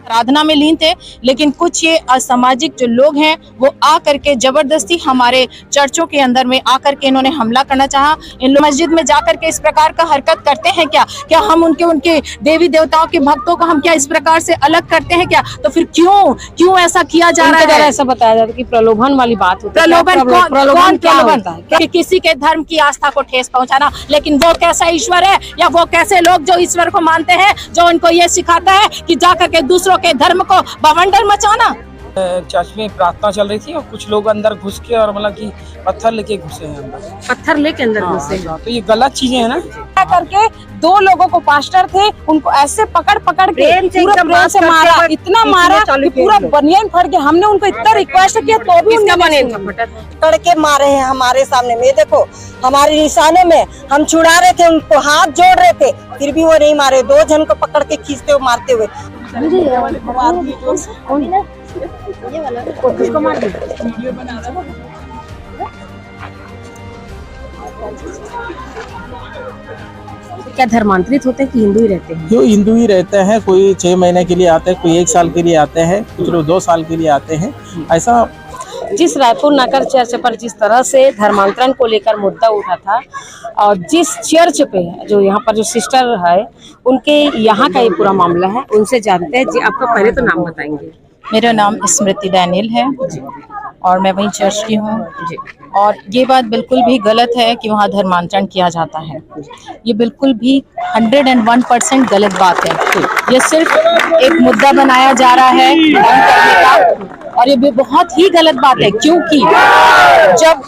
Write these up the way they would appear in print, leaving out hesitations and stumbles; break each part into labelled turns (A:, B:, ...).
A: आराधना में लीन थे, लेकिन कुछ ये असामाजिक जो लोग हैं वो आ करके जबरदस्ती हमारे चर्चों के अंदर में आकर के इन्होंने हमला करना चाहा। इन लोग मस्जिद में जाकर के इस प्रकार का हरकत करते हैं क्या हम उनके देवी देवताओं के भक्तों को हम क्या इस प्रकार से अलग करते हैं क्या? तो फिर क्यों ऐसा किया जा रहा है?
B: ऐसा बताया जाता है कि प्रलोभन वाली बात होती है।
A: प्रलोभन क्या होता है? कि किसी के धर्म की आस्था को ठेस पहुंचाना। लेकिन वो कैसा ईश्वर है या वो कैसे लोग जो ईश्वर को मानते हैं जो उनको ये सिखाता है कि जाकर के दूसरों के धर्म को बवंडर मचाना।
C: चर्च में प्रार्थना चल रही थी और कुछ लोग अंदर घुस के और मतलब कि पत्थर लेके घुसे हैं अंदर।
B: पत्थर लेके अंदर घुसे हैं।
C: तो ये गलत चीजें हैं ना।
B: करके दो लोगों को, पास्टर थे, उनको ऐसे पकड़ के पूरा प्रेम से मारा, इतना मारा कि पूरा बनियान फट गया। हमने उनको इतना रिक्वेस्ट किया तो भी उनका बनियान
D: पकड़ के मारे हैं हमारे सामने में। देखो हमारे निशाने में हम छुड़ा रहे थे, उनको हाथ जोड़ रहे थे, फिर भी वो नहीं मारे। 2 जन को पकड़ के खींचते हुए मारते हुए।
B: क्या धर्मांतरित होते हैं कि हिंदू ही रहते हैं?
E: जो हिंदू ही रहते हैं, कोई 6 महीने के लिए आते हैं, कोई 1 साल के लिए आते हैं, कुछ लोग 2 साल के लिए आते हैं। ऐसा
B: जिस रायपुर नगर चर्च पर जिस तरह से धर्मांतरण को लेकर मुद्दा उठा था और जिस चर्च पे जो यहाँ पर जो सिस्टर है उनके यहाँ का ये पूरा मामला है, उनसे जानते हैं। जी आपका पहले तो नाम बताएंगे।
A: मेरा नाम स्मृति डैनियल है और मैं वहीं चर्च की हूँ। और ये बात बिल्कुल भी गलत है कि वहाँ धर्मांतरण किया जाता है। ये बिल्कुल भी 101% गलत बात है। ये सिर्फ एक मुद्दा बनाया जा रहा है और ये भी बहुत ही गलत बात है, क्योंकि जब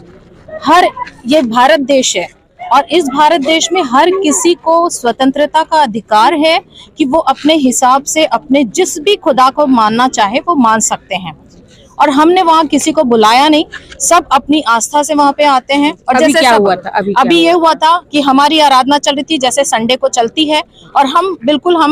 A: ये भारत देश है और इस भारत देश में हर किसी को स्वतंत्रता का अधिकार है कि वो अपने हिसाब से अपने जिस भी खुदा को मानना चाहे वो मान सकते हैं। और हमने वहाँ किसी को बुलाया नहीं, सब अपनी आस्था से वहाँ पे आते हैं। और
B: अभी
A: जैसे
B: क्या हुआ था?
A: अभी ये हुआ था कि हमारी आराधना चल रही थी, जैसे संडे को चलती है, और हम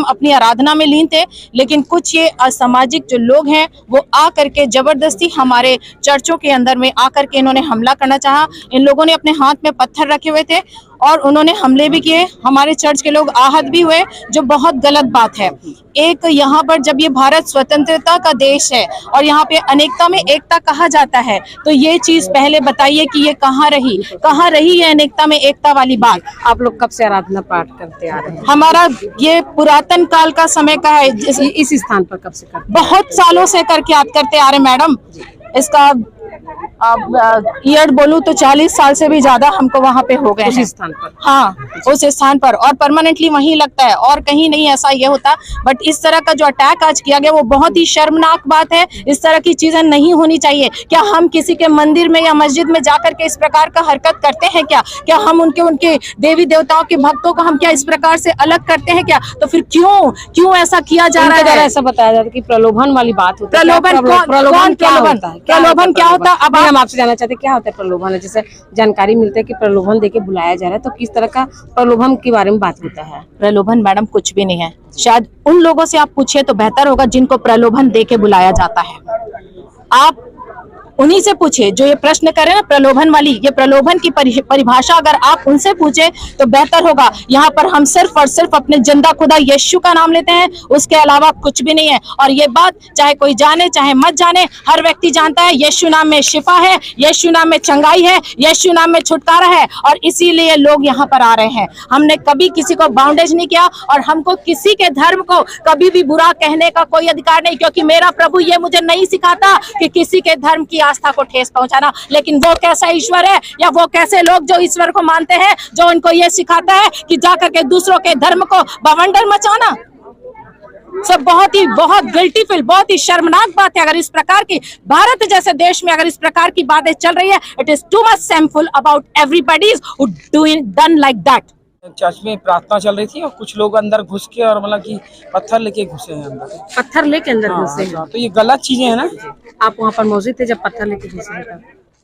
A: अपनी आराधना में लीन थे, लेकिन कुछ ये असामाजिक जो लोग हैं वो आ करके जबरदस्ती हमारे चर्चों के अंदर में आकर के इन्होंने हमला करना चाहा। इन लोगों ने अपने हाथ में पत्थर रखे हुए थे और उन्होंने हमले भी किए। हमारे चर्च के लोग आहत भी हुए, जो बहुत गलत बात है। एक यहाँ पर जब ये भारत स्वतंत्रता का देश है और यहाँ पे अनेकता में एकता कहा जाता है, तो ये चीज पहले बताइए कि ये कहाँ रही है अनेकता में एकता वाली बात।
B: आप लोग कब से आराधना पाठ करते आ रहे हैं?
A: हमारा ये पुरातन काल का समय का है।
B: इस स्थान पर कब से करते?
A: बहुत सालों से करके याद करते आ रहे मैडम। इसका ईयर बोलूं तो 40 साल से भी ज्यादा हमको वहाँ पे हो गए हैं।
B: उस स्थान पर?
A: हाँ, उस स्थान पर, और परमानेंटली वहीं लगता है और कहीं नहीं ऐसा ये होता। बट इस तरह का जो अटैक आज किया गया वो बहुत ही शर्मनाक बात है। इस तरह की चीजें नहीं होनी चाहिए। क्या हम किसी के मंदिर में या मस्जिद में जाकर के इस प्रकार का हरकत करते हैं क्या हम उनके देवी देवताओं के भक्तों को हम क्या इस प्रकार से अलग करते हैं क्या? तो फिर क्यों ऐसा किया जा रहा है?
B: ऐसा बताया जाता है कि प्रलोभन वाली बात होती है।
A: प्रलोभन क्या होता है? अब
B: हम आपसे जानना चाहते हैं क्या होता है प्रलोभन? जैसे जानकारी मिलता है कि प्रलोभन देके बुलाया जा रहा है, तो किस तरह का प्रलोभन के बारे में बात होता है?
A: प्रलोभन मैडम कुछ भी नहीं है। शायद उन लोगों से आप पूछिए तो बेहतर होगा जिनको प्रलोभन देके बुलाया जाता है। आप उन्हीं से पूछे जो ये प्रश्न करे ना प्रलोभन वाली, ये प्रलोभन की परिभाषा अगर आप उनसे पूछे तो बेहतर होगा। यहाँ पर हम सिर्फ और सिर्फ अपने जिंदा खुदा यीशु का नाम लेते हैं, उसके अलावा कुछ भी नहीं है। और ये बात चाहे कोई जाने चाहे मत जाने, हर व्यक्ति जानता है यीशु नाम में शिफा है, यीशु नाम में चंगाई है, यीशु नाम में छुटकारा है। और इसीलिए लोग यहाँ पर आ रहे हैं। हमने कभी किसी को बाउंडेज नहीं किया और हमको किसी के धर्म को कभी भी बुरा कहने का कोई अधिकार नहीं, क्योंकि मेरा प्रभु ये मुझे नहीं सिखाता कि किसी के धर्म की आस्था को ठेस पहुंचाना। लेकिन वो कैसा ईश्वर है या वो कैसे लोग जो ईश्वर को मानते हैं जो उनको ये सिखाता है कि जाकर के दूसरों के धर्म को बवंडर मचाना। सब बहुत गिल्टी फील, बहुत ही शर्मनाक बात है। अगर इस प्रकार की भारत जैसे देश में अगर इस प्रकार की बातें चल रही है, it is too much shameful about everybody who done like that.
C: Church में प्रार्थना चल रही थी और कुछ लोग अंदर घुस के और मतलब कि पत्थर लेके घुसे हैं अंदर।
B: पत्थर लेके अंदर घुसे हैं?
C: तो ये गलत चीजें हैं ना।
B: आप वहाँ पर मौजूद थे जब पत्थर लेके घुसे हैं?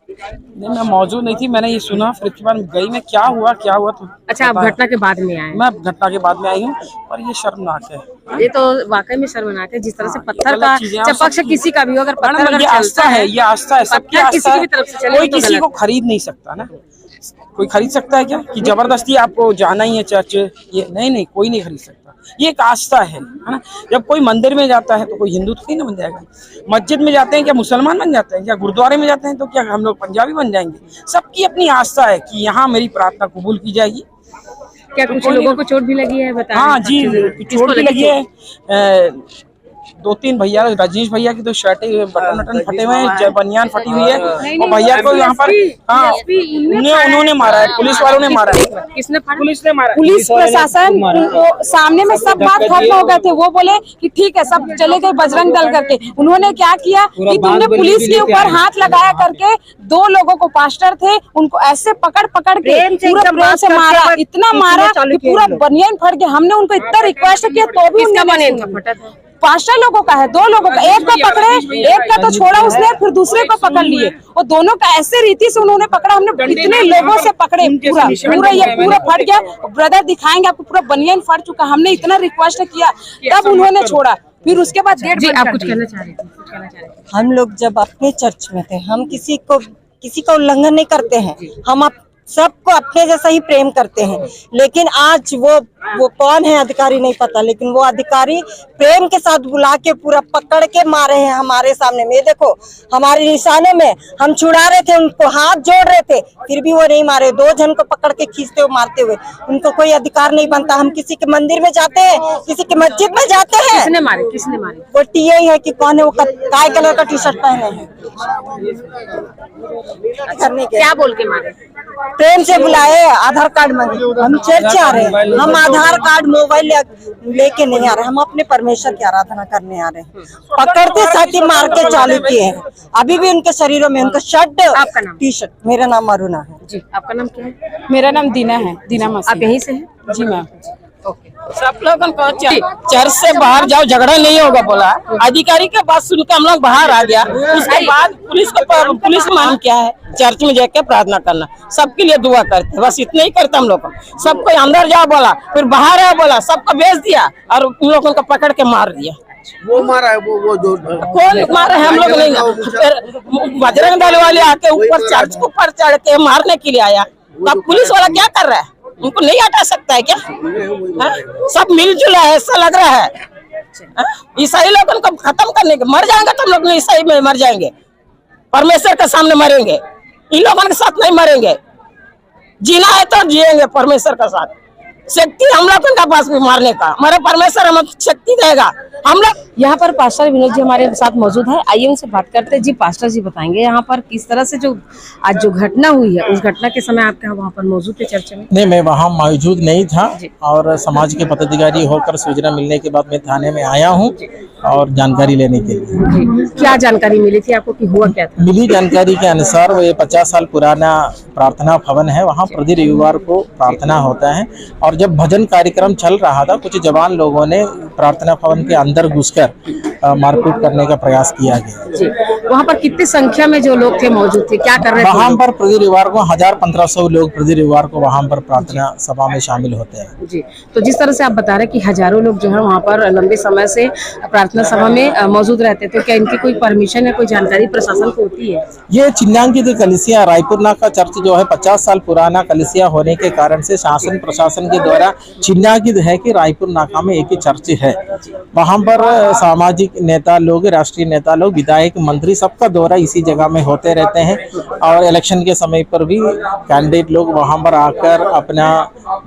C: नहीं, मैं मौजूद नहीं थी। मैंने ये सुना, फिर उसके बाद गई मैं क्या हुआ तो।
B: अच्छा, आप घटना के बाद में आए?
C: मैं घटना के बाद में आई हूँ और ये शर्मनाक है।
B: ये तो वाकई में शर्मनाक है। जिस तरह से पत्थर का पक्ष किसी का भी हो, अगर पत्थर
C: ये आस्था है, ये आस्था है, सबकी आस्था है। कोई किसी को खरीद नहीं सकता ना। कोई खरीद सकता है क्या कि जबरदस्ती आपको जाना ही है चर्च? ये नहीं, कोई नहीं खरीद सकता। ये एक आस्था है ना। जब कोई मंदिर में जाता है तो कोई हिंदू तो नहीं ना बन जाएगा। मस्जिद में जाते हैं क्या मुसलमान बन जाते हैं क्या? गुरुद्वारे में जाते हैं तो क्या हम लोग पंजाबी बन जाएंगे? सबकी अपनी आस्था है कि यहाँ मेरी प्रार्थना कबूल की जाएगी।
B: क्या कुछ लोगों को चोट भी लगी है बता?
C: हाँ जी, चोट भी लगी है। 2-3 भैया, रजनीश भैया की तो शर्टें बटन फटे हुए हैं, बनियान फटी हुई है, और भैया को यहाँ पर हाँ उन्होंने मारा है, पुलिस वालों ने मारा है।
B: किसने?
C: पुलिस ने मारा।
F: पुलिस प्रशासन सामने में सब बात खत्म हो गए थे। वो बोले कि ठीक है, सब चले गए बजरंग दल करके। उन्होंने क्या किया कि तुमने पुलिस के ऊपर हाथ लगाया करके 2 लोगों को, पास्टर थे, उनको ऐसे पकड़ के पूरा प्रेम से मारा, इतना मारा कि पूरा बनियान फट गया। हमने उनको इतना रिक्वेस्ट किया तो भी उन्होंने, 5 लोगों का है, 2 लोगों का, एक को पकड़े, एक का तो छोड़ा उसने, फिर दूसरे को पकड़ लिए, और दोनों का ऐसे रीति से उन्होंने पकड़ा। हमने इतने लोगों से पकड़े, पूरा ये पूरा फट गया। ब्रदर दिखाएंगे आपको, पूरा बनियान फट चुका। हमने इतना रिक्वेस्ट किया तब उन्होंने छोड़ा। फिर उसके बाद
B: जी आप कुछ कहना चाह रहे थे?
D: हम लोग जब अपने चर्च में थे, हम किसी का उल्लंघन नहीं करते हैं, हम सबको अपने जैसा ही प्रेम करते हैं। लेकिन आज वो कौन है अधिकारी नहीं पता, लेकिन वो अधिकारी प्रेम के साथ बुला के पूरा पकड़ के मारे हैं हमारे सामने में। देखो हमारे निशाने में हम छुड़ा रहे थे, उनको हाथ जोड़ रहे थे, फिर भी वो नहीं मारे। 2 जन को पकड़ के खींचते हुए मारते हुए। उनको कोई अधिकार नहीं बनता। हम किसी के मंदिर में जाते हैं, किसी के मस्जिद में जाते हैं।
B: किसने मारे?
D: वो टीए है कि कौन है, वो काय कलर का टी-शर्ट पहने हैं। करने के
B: क्या बोल के मारे?
D: प्रेम से बुलाए, आधार कार्ड मांगे। हम चर्च आ रहे हैं, हम आधार कार्ड मोबाइल लेके नहीं आ रहे, हम अपने परमेश्वर की आराधना करने आ रहे हैं। पकड़ते साथ ही मार के चालू किए हैं। अभी भी उनके शरीरों में उनका शर्ट,
B: आपका नाम?
D: टी-शर्ट। मेरा नाम अरुणा है
B: जी। आपका नाम क्या है?
F: मेरा नाम दीना है, दीना मसीह।
B: आप यहीं से हैं?
F: जी मैम।
A: सब लोगों को चर्च से बाहर जाओ, झगड़ा नहीं होगा बोला। अधिकारी के बात सुनकर हम लोग बाहर आ गया। उसके बाद पुलिस का मान क्या है? चर्च में जाके प्रार्थना करना, सबके लिए दुआ करते, बस इतना ही करते हम लोग। सबको अंदर जाओ बोला, फिर बाहर आओ बोला, सबको भेज दिया और उन लोगों को पकड़ के मार दिया।
G: वो मारा है, वो जो
A: कौन मारा है? हम लोग नहीं। बजरंग दल वाले आके ऊपर चर्च के ऊपर चढ़ के मारने के लिए आया। तब पुलिस वाला क्या कर रहा है? उनको नहीं हटा सकता है क्या? सब मिलजुल है, ऐसा लग रहा है। ईसाई लोगों को खत्म करने के, मर जाएंगे तो हम लोग ईसाई में मर जाएंगे, परमेश्वर के सामने मरेंगे। इन लोगों के साथ नहीं मरेंगे। जीना है तो जिएंगे परमेश्वर के साथ। शक्ति हम लोग के पास भी मारने का, हमारे परमेश्वर हमें शक्ति देगा। हम लोग
B: यहाँ पर पास्टर विनोद जी हमारे साथ मौजूद है, आइए उनसे बात करते हैं। जी पास्टर जी बताएंगे यहाँ पर किस तरह से जो आज जो घटना हुई है, उस घटना के समय आप वहाँ पर मौजूद थे चर्च में?
E: नहीं, मैं वहाँ मौजूद नहीं था और समाज के पदाधिकारी होकर सूचना मिलने के बाद मैं थाने में आया हूँ और जानकारी लेने के लिए।
B: क्या जानकारी मिली थी आपको कि हुआ क्या था?
E: मिली जानकारी के अनुसार वो 50 साल पुराना प्रार्थना भवन है, वहाँ प्रति रविवार को प्रार्थना होता है। और जब भजन कार्यक्रम चल रहा था, कुछ जवान लोगों ने प्रार्थना भवन के अंदर घुसकर मारपीट करने का प्रयास किया गया।
B: जी, वहाँ पर कितनी संख्या में जो लोग थे मौजूद थे, क्या कर रहे थे?
E: वहाँ पर प्रति रविवार को 1000-1500 लोग प्रति रविवार को वहाँ पर प्रार्थना सभा में शामिल होते हैं।
B: जी, तो जिस तरह से आप बता रहे हैं कि हजारों लोग जो है वहाँ पर लंबे समय से प्रार्थना सभा में मौजूद रहते, तो क्या इनकी कोई परमिशन या कोई जानकारी प्रशासन को होती है?
E: ये चिन्हांकित कलिसिया रायपुर नाका चर्च जो है 50 साल पुराना कलिसिया होने के कारण से शासन प्रशासन के द्वारा चिन्हांकित है कि रायपुर नाका में एक ही चर्च है। वहाँ पर सामाजिक नेता लोग, राष्ट्रीय नेता लोग, विधायक, मंत्री, सबका दौरा इसी जगह में होते रहते हैं। और इलेक्शन के समय पर भी कैंडिडेट लोग वहाँ पर आकर अपना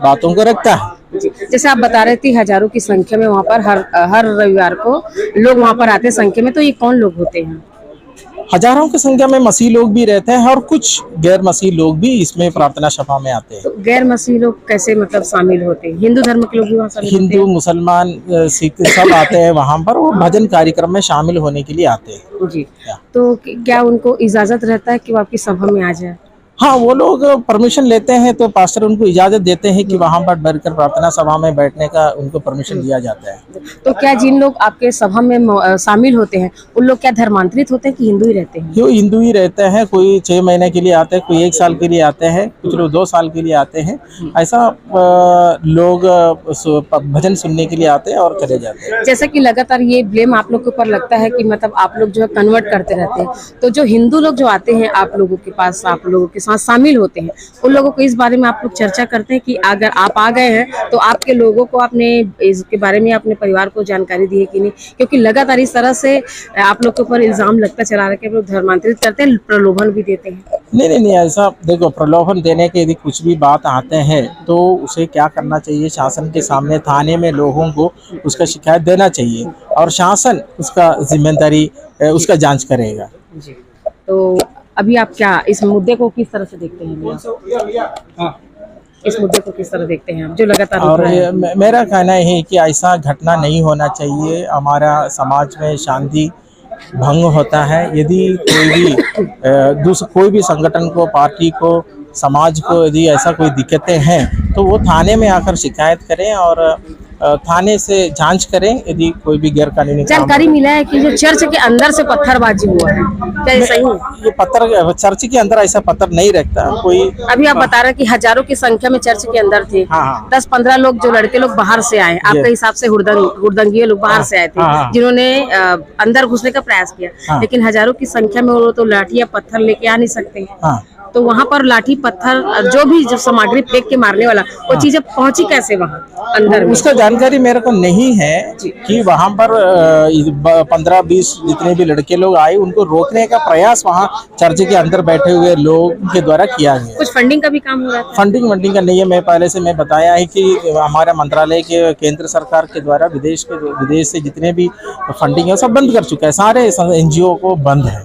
E: बातों को रखता है।
B: जैसे आप बता रहे थे हजारों की संख्या में वहाँ पर हर रविवार को लोग वहाँ पर आते संख्या में, तो ये कौन लोग होते हैं?
E: हजारों की संख्या में मसीह लोग भी रहते हैं और कुछ गैर मसीह लोग भी इसमें प्रार्थना सभा में आते हैं।
B: तो गैर मसीह लोग कैसे मतलब शामिल होते हैं? हिंदू धर्म के लोग भी वहाँ शामिल होते हैं?
E: हिंदू, मुसलमान, सिख सब आते हैं वहाँ पर, वो भजन कार्यक्रम में शामिल होने के लिए आते हैं।
B: जी, तो क्या उनको इजाजत रहता है कि वो आपकी सभा में आ जाए?
E: हाँ, वो लोग परमिशन लेते हैं तो पास्टर उनको इजाजत देते हैं कि वहाँ पर बैठकर प्रार्थना सभा में बैठने का उनको परमिशन दिया जाता है।
B: तो क्या जिन लोग आपके सभा में शामिल होते हैं उन लोग क्या धर्मांतरित होते हैं कि हिंदू ही रहते हैं?
E: जो हिंदू ही रहते हैं, कोई 6 महीने के लिए आते हैं, कोई 1 साल के लिए आते हैं, कुछ लोग 2 साल के लिए आते हैं। ऐसा लोग भजन सुनने के लिए आते हैं और चले जाते हैं।
B: जैसा कि लगातार ये ब्लेम आप लोग के ऊपर लगता है कि मतलब आप लोग जो है कन्वर्ट करते रहते हैं, तो जो हिंदू लोग जो आते हैं आप लोगों के पास, आप लोगों के साथ शामिल होते हैं, उन लोगों को इस बारे में आप लोग चर्चा करते हैं कि अगर आप आ गए हैं तो आपके लोगों को आपने इसके बारे में अपने परिवार को जानकारी दी है कि नहीं? क्योंकि लगातार इस तरह से आप लोग के ऊपर इल्जाम लगता चला रहा है कि आप लोग धर्मांतरित करते हैं, प्रलोभन भी देते हैं।
E: नहीं, ऐसा देखो, प्रलोभन देने के यदि कुछ भी बात आते हैं तो उसे क्या करना चाहिए, शासन के सामने थाने में लोगों को उसका शिकायत देना चाहिए और शासन उसका जिम्मेदारी उसका जांच करेगा।
B: जी, तो अभी आप क्या इस मुद्दे को किस तरह से देखते हैं? इस मुद्दे को किस तरह देखते हैं आप, जो लगातार
E: और मेरा कहना है कि ऐसा घटना नहीं होना चाहिए। हमारा समाज में शांति भंग होता है यदि कोई भी संगठन को, पार्टी को, समाज को यदि ऐसा कोई दिक्कतें हैं तो वो थाने में आकर शिकायत करें और थाने से जांच करें यदि कोई भी गैर कानूनी
B: जानकारी मिला है कि जो चर्च के अंदर से पत्थरबाजी हुआ है, क्या ये सही है?
E: ये पत्थर चर्च के अंदर ऐसा पत्थर नहीं रखता कोई।
B: अभी आप बता रहे हैं कि हजारों की संख्या में चर्च के अंदर थे।
E: हाँ।
B: 10-15 लोग जो लड़के लोग बाहर से आए, आपके हिसाब से हुड़दंगी लोग बाहर से आए थे, जिन्होंने अंदर घुसने का प्रयास किया, लेकिन हजारों की संख्या में वो तो लाठी या पत्थर लेके आ नहीं सकते। तो वहाँ पर लाठी पत्थर जो सामग्री फेंक के मारने वाला, वो चीजें पहुंची कैसे वहाँ अंदर?
E: उसका जानकारी मेरे को नहीं है कि वहाँ पर 15-20 जितने भी लड़के लोग आए उनको रोकने का प्रयास वहाँ चर्च के अंदर बैठे हुए लोग के द्वारा किया गया।
B: कुछ फंडिंग का भी काम हो रहा है?
E: फंडिंग का नहीं है। मैं पहले से बताया है कि हमारा मंत्रालय के केंद्र सरकार के द्वारा विदेश से जितने भी फंडिंग है सब बंद कर चुका है, सारे NGO को बंद है।